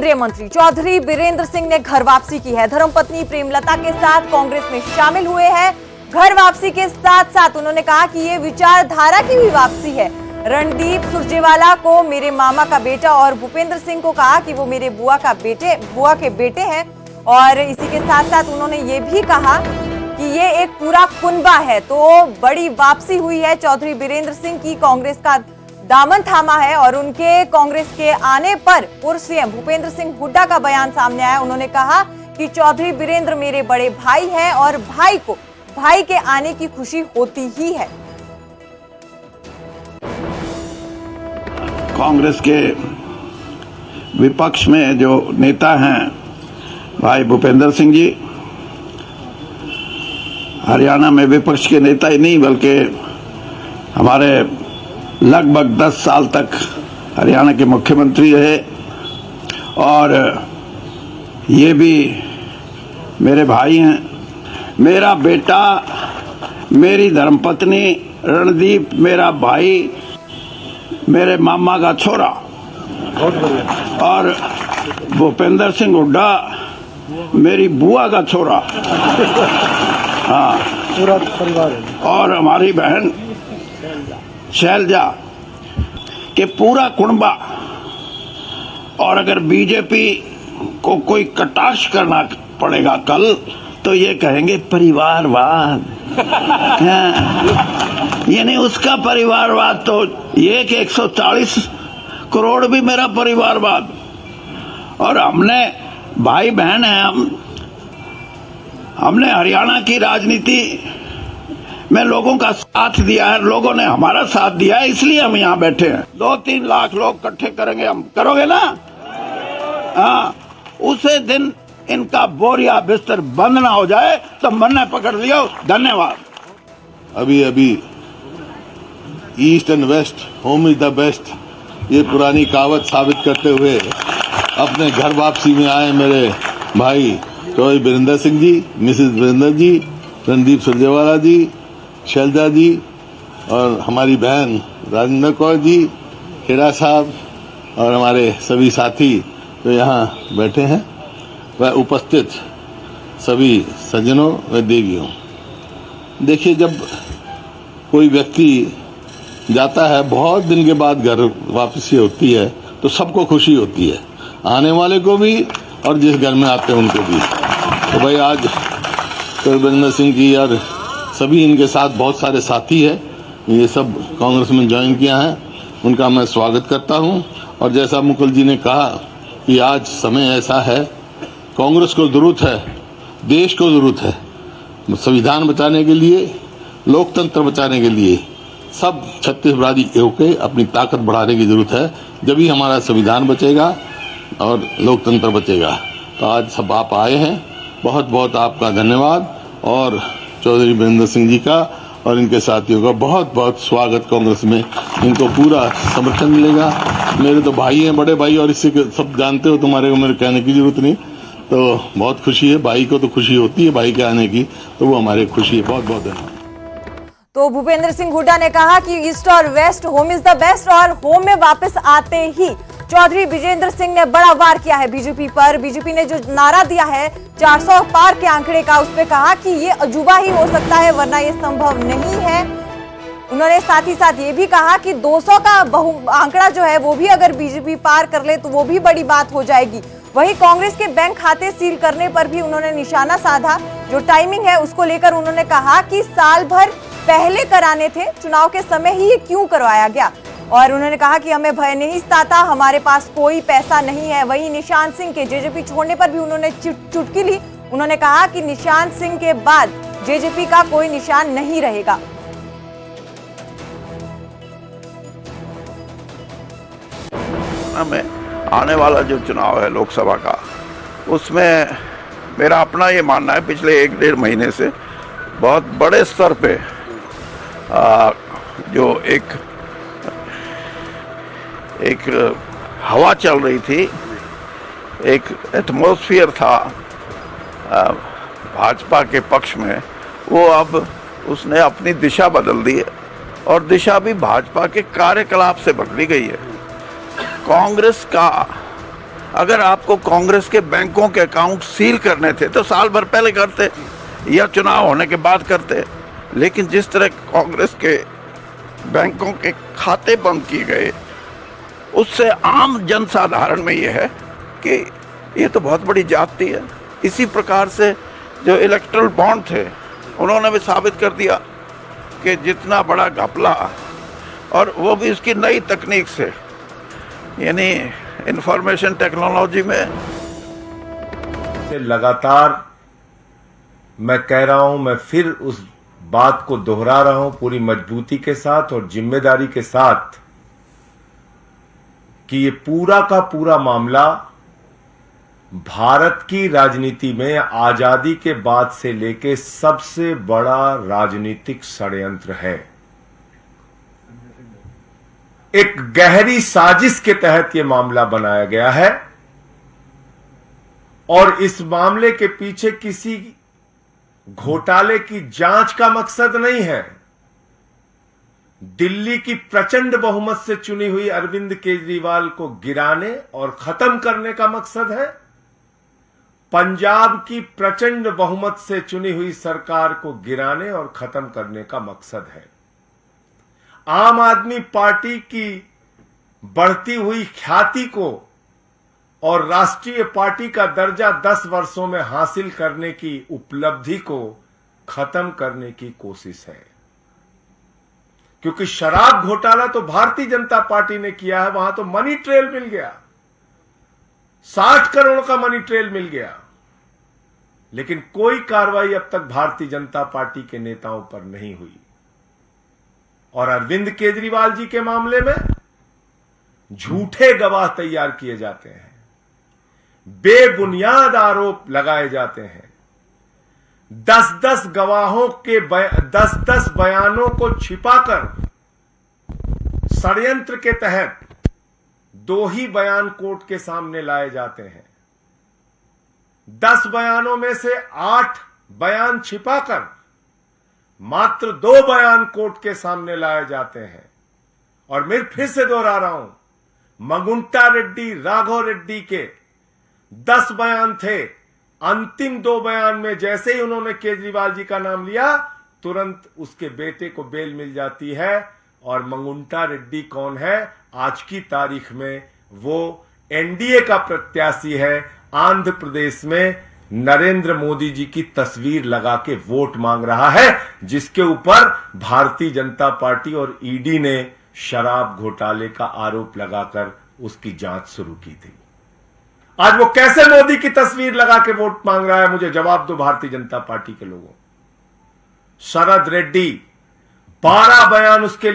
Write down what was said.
केंद्रीय मंत्री चौधरी बीरेंद्र सिंह ने घर वापसी की है। धर्मपत्नी प्रेमलता के साथ कांग्रेस में शामिल हुए हैं। घर वापसी के साथ साथ उन्होंने कहा कि ये विचारधारा की भी वापसी है। रणदीप सुरजेवाला को मेरे मामा का बेटा और भूपेंद्र सिंह को कहा कि वो मेरे बुआ के बेटे हैं। और इसी के साथ साथ उन्होंने ये भी कहा कि ये एक पूरा कुनबा है। तो बड़ी वापसी हुई है चौधरी बीरेंद्र सिंह की। कांग्रेस का दामन थामा है और उनके कांग्रेस के आने पर पूर्व सीएम भूपेंद्र सिंह हुड्डा का बयान सामने आया। उन्होंने कहा कि चौधरी बीरेंद्र मेरे बड़े भाई हैं और भाई को भाई के आने की खुशी होती ही है। कांग्रेस के विपक्ष में जो नेता हैं भाई भूपेंद्र सिंह जी, हरियाणा में विपक्ष के नेता ही नहीं बल्कि हमारे लगभग 10 साल तक हरियाणा के मुख्यमंत्री रहे और ये भी मेरे भाई हैं। मेरा बेटा, मेरी धर्मपत्नी रणदीप मेरा भाई, मेरे मामा का छोरा और भूपेंद्र सिंह हुड्डा मेरी बुआ का छोरा। हाँ, पूरा परिवार है। और हमारी बहन शैलजा के पूरा कुनबा। और अगर बीजेपी को कोई कटाक्ष करना पड़ेगा कल तो ये कहेंगे परिवारवाद। यानी उसका परिवारवाद तो ये कि 140 करोड़ भी मेरा परिवारवाद। और हमने भाई बहन हैं, हमने हरियाणा की राजनीति में लोगों का साथ दिया है, लोगों ने हमारा साथ दिया है, इसलिए हम यहाँ बैठे हैं। 2-3 लाख लोग इकट्ठे करेंगे, हम करोगे ना? हाँ, उसे दिन इनका बोरिया बिस्तर बंद ना हो जाए तो मन ने पकड़ लिया। धन्यवाद। अभी east and west, home is the best, ये पुरानी कहावत साबित करते हुए अपने घर वापसी में आए मेरे भाई चौधरी बीरेंद्र सिंह जी, मिसेस बीरेंद्र जी, रणदीप सुरजेवाला जी, शैलजा जी और हमारी बहन राजेंद्र कौर जी, खेड़ा साहब और हमारे सभी साथी जो यहाँ बैठे हैं, वह उपस्थित सभी सज्जनों व देवियों। देखिए, जब कोई व्यक्ति जाता है, बहुत दिन के बाद घर वापसी होती है तो सबको खुशी होती है, आने वाले को भी और जिस घर में आते हैं उनको भी। तो भाई आज बीरेंद्र सिंह जी और सभी इनके साथ बहुत सारे साथी हैं, ये सब कांग्रेस में ज्वाइन किया है, उनका मैं स्वागत करता हूं। और जैसा मुकुल जी ने कहा कि आज समय ऐसा है, कांग्रेस को जरूरत है, देश को जरूरत है, संविधान बचाने के लिए, लोकतंत्र बचाने के लिए सब छत्तीसगढ़ी होकर अपनी ताकत बढ़ाने की जरूरत है। जब ही हमारा संविधान बचेगा और लोकतंत्र बचेगा। तो आज सब आप आए हैं, बहुत बहुत आपका धन्यवाद। और चौधरी बीरेंद्र सिंह जी का और इनके साथियों का बहुत बहुत स्वागत। कांग्रेस में इनको पूरा समर्थन मिलेगा। मेरे तो भाई हैं, बड़े भाई, और इससे सब जानते हो, तुम्हारे को मेरे कहने की जरूरत नहीं। तो बहुत खुशी है, भाई को तो खुशी होती है भाई के आने की, तो वो हमारे खुशी है। बहुत बहुत धन्यवाद। तो भूपेंद्र सिंह हुड्डा ने कहा कि ईस्ट और west, home is the best. और होम में वापस आते ही चौधरी बीरेंद्र सिंह ने बड़ा वार किया है बीजेपी पर। बीजेपी ने जो नारा दिया है 400 पार के आंकड़े का, उस पर कहा कि ये अजूबा ही हो सकता है, वरना ये संभव नहीं है। उन्होंने साथ ही साथ ये भी कहा कि 200 का आंकड़ा जो है वो भी अगर बीजेपी पार कर ले तो वो भी बड़ी बात हो जाएगी। वहीं कांग्रेस के बैंक खाते सील करने पर भी उन्होंने निशाना साधा। जो टाइमिंग है उसको लेकर उन्होंने कहा कि साल भर पहले कराने थे, चुनाव के समय ही ये क्यों करवाया गया। और उन्होंने कहा कि हमें भय नहीं सताता, हमारे पास कोई पैसा नहीं है। वहीं निशान सिंह के जेजेपी छोड़ने पर भी उन्होंने चुटकी ली। उन्होंने कहा कि निशान सिंह के बाद जेजेपी का कोई निशान नहीं रहेगा। में आने वाला जो चुनाव है लोकसभा का, उसमें मेरा अपना ये मानना है, पिछले 1-1.5 महीने से बहुत बड़े स्तर पे जो एक हवा चल रही थी, एक एटमॉस्फेयर था भाजपा के पक्ष में, वो अब उसने अपनी दिशा बदल दी है और दिशा भी भाजपा के कार्यकलाप से बदली गई है। कांग्रेस का अगर आपको कांग्रेस के बैंकों के अकाउंट सील करने थे तो साल भर पहले करते या चुनाव होने के बाद करते। लेकिन जिस तरह कांग्रेस के बैंकों के खाते बंद किए गए, उससे आम जनसाधारण में यह है कि ये तो बहुत बड़ी ज्यादती है। इसी प्रकार से जो इलेक्टोरल बॉन्ड थे, उन्होंने भी साबित कर दिया कि जितना बड़ा घपला, और वो भी इसकी नई तकनीक से, यानी इंफॉर्मेशन टेक्नोलॉजी में। लगातार मैं कह रहा हूं, मैं फिर उस बात को दोहरा रहा हूं पूरी मजबूती के साथ और जिम्मेदारी के साथ कि ये पूरा का पूरा मामला भारत की राजनीति में आजादी के बाद से लेके सबसे बड़ा राजनीतिक षड्यंत्र है। एक गहरी साजिश के तहत यह मामला बनाया गया है और इस मामले के पीछे किसी घोटाले की जांच का मकसद नहीं है। दिल्ली की प्रचंड बहुमत से चुनी हुई अरविंद केजरीवाल को गिराने और खत्म करने का मकसद है। पंजाब की प्रचंड बहुमत से चुनी हुई सरकार को गिराने और खत्म करने का मकसद है। आम आदमी पार्टी की बढ़ती हुई ख्याति को और राष्ट्रीय पार्टी का दर्जा 10 वर्षों में हासिल करने की उपलब्धि को खत्म करने की कोशिश है। क्योंकि शराब घोटाला तो भारतीय जनता पार्टी ने किया है, वहां तो मनी ट्रेल मिल गया, 60 करोड़ का मनी ट्रेल मिल गया, लेकिन कोई कार्रवाई अब तक भारतीय जनता पार्टी के नेताओं पर नहीं हुई। और अरविंद केजरीवाल जी के मामले में झूठे गवाह तैयार किए जाते हैं, बेबुनियाद आरोप लगाए जाते हैं। 10-10 गवाहों के 10-10 बयानों को छिपाकर षड्यंत्र के तहत 2 ही बयान कोर्ट के सामने लाए जाते हैं। 10 बयानों में से 8 बयान छिपाकर मात्र 2 बयान कोर्ट के सामने लाए जाते हैं। और मैं फिर से दोहरा रहा हूं, मगुंटा रेड्डी, राघव रेड्डी के 10 बयान थे। अंतिम 2 बयान में जैसे ही उन्होंने केजरीवाल जी का नाम लिया, तुरंत उसके बेटे को बेल मिल जाती है। और मंगुंटा रेड्डी कौन है? आज की तारीख में वो एनडीए का प्रत्याशी है। आंध्र प्रदेश में नरेंद्र मोदी जी की तस्वीर लगा के वोट मांग रहा है, जिसके ऊपर भारतीय जनता पार्टी और ईडी ने शराब घोटाले का आरोप लगाकर उसकी जांच शुरू की थी। आज वो कैसे मोदी की तस्वीर लगा के वोट मांग रहा है? मुझे जवाब दो भारतीय जनता पार्टी के लोगों। शरद रेड्डी 12 बयान उसके